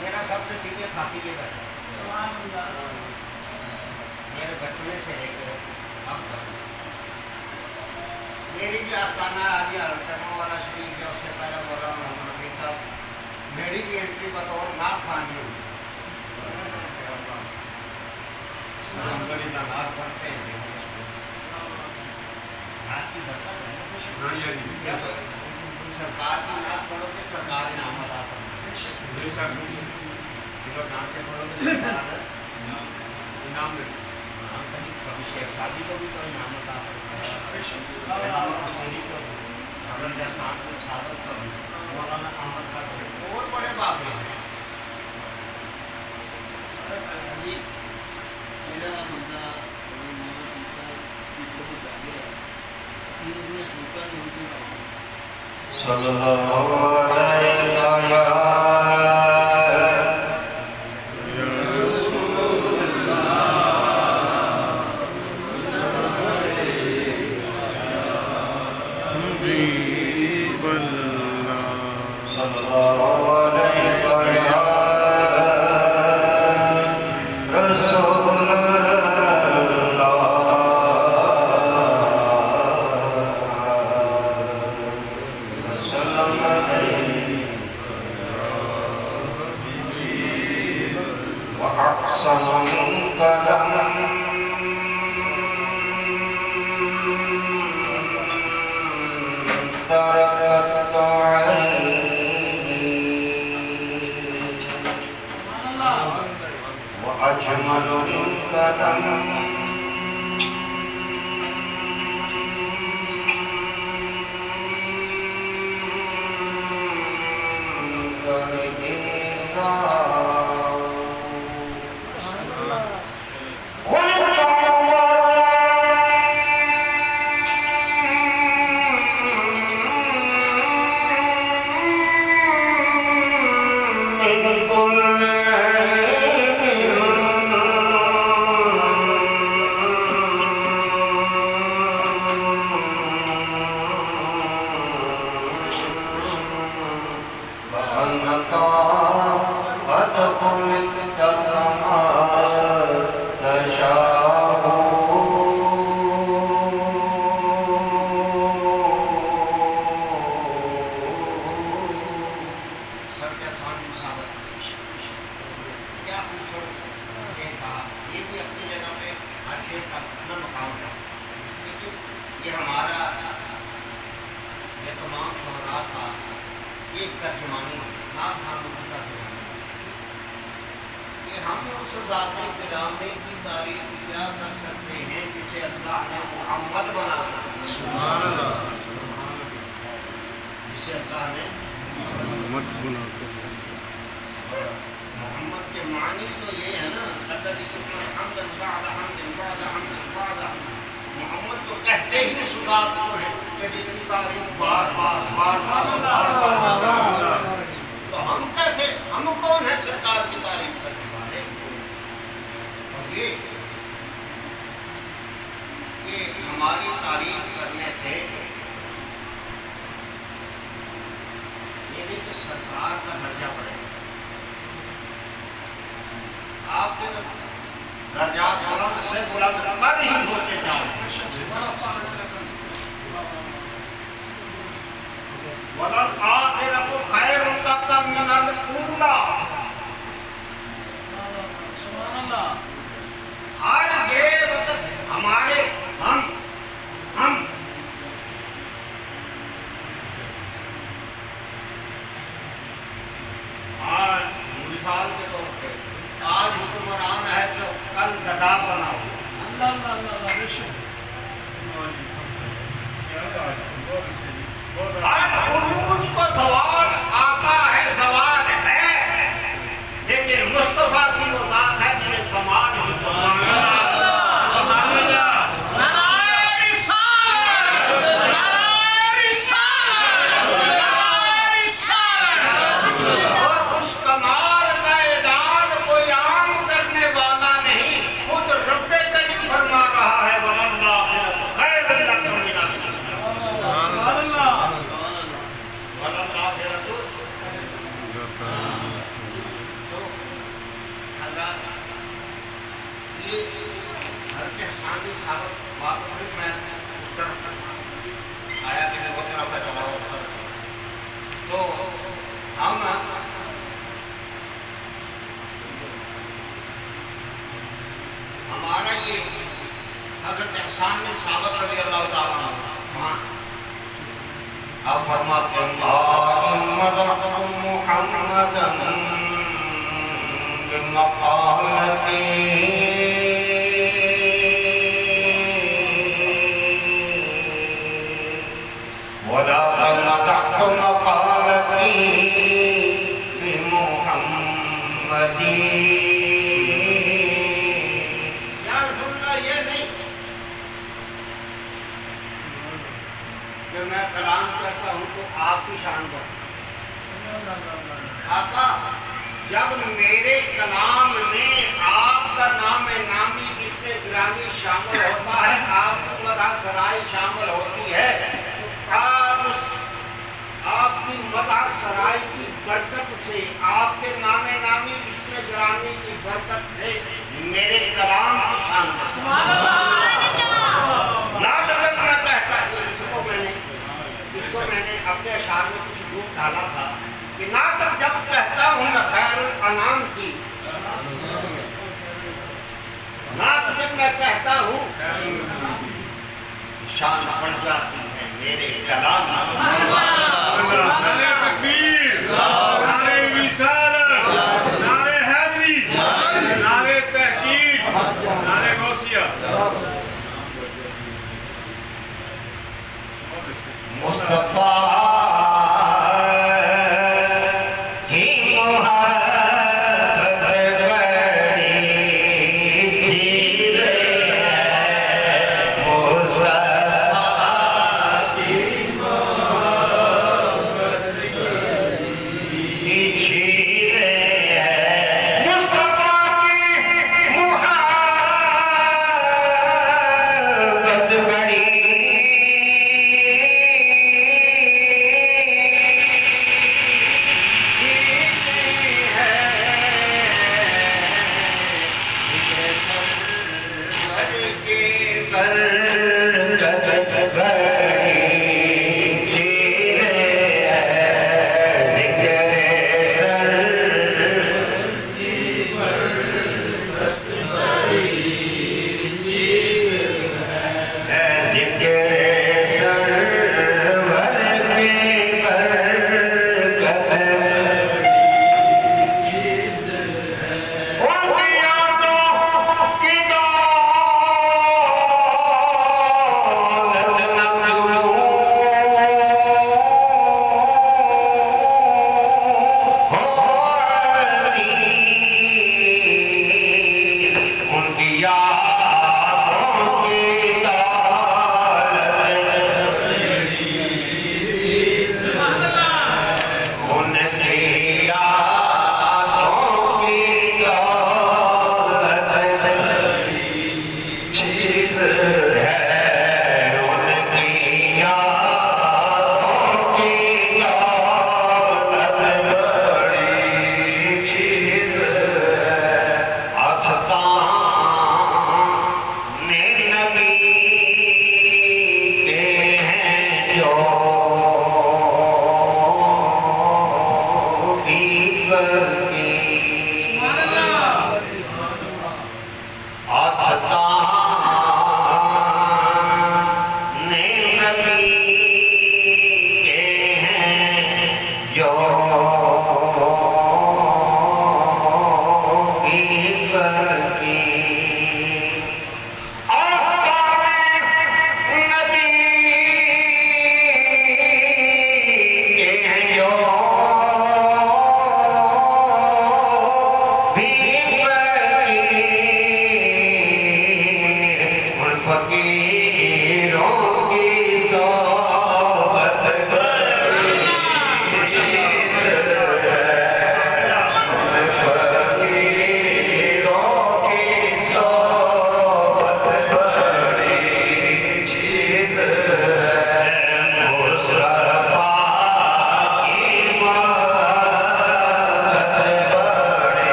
میرا سب سے سیدھے کھاتی یہ بیٹھا میرے بچپنے سے لے کے اب تک میری بھی آستانہ آدھی کرنا والا شریف ہے، اس سے پہلے مولانا محمد رفیع صاحب، میری بھی انٹری بطور نعت خوانی ہوئی، نعت پڑھتے ہیں نعت کی برکت ہے، جب سرکار کی نعت پڑھو گے سرکار انعام عطا فرمائے، جہاں سے پڑھو گے سرکار انعام دے، کبھی شیخ شادی کو بھی تو انعام عطا فرمائے، اگر جیسان کو سعادت کو مولانا احمد کا اور بڑے باقی ہیں صلی اللہ علیہ عروج کو یہ حضرت احسان بن ثابت بات پھر میں اس طرف آیا کہ میں وہ طرف کا چلا ہوا تو ہم ہمارا یہ حضرت احسان بن ثابت رضی اللہ تعالیٰ عنہ وہاں آپ فرماتے ہیں میں کلام کہتا ہوں تو آپ کی شان پر آقا جب میرے کلام میں آپ کا نام نامی اسم گرامی شامل ہوتا ہے آپ کی مدح سرائی شامل ہوتی ہے تو آپ کی مدح سرائی کی برکت سے آپ کے نام نامی اسم گرامی کی برکت سے میرے کلام کی شان پر میں نے اپنے اشعار میں کچھ روپ ڈالا تھا کہ نہ تک جب کہتا ہوں میں خیر الانام کی نہ تک جب میں کہتا ہوں شان بڑھ جاتی ہے میرے کلام نعرہ تکبیر، نعرہ رسالت، نعرہ حیدری، نعرہ تحقیق، نعرہ غوثیہ. مصطفیٰ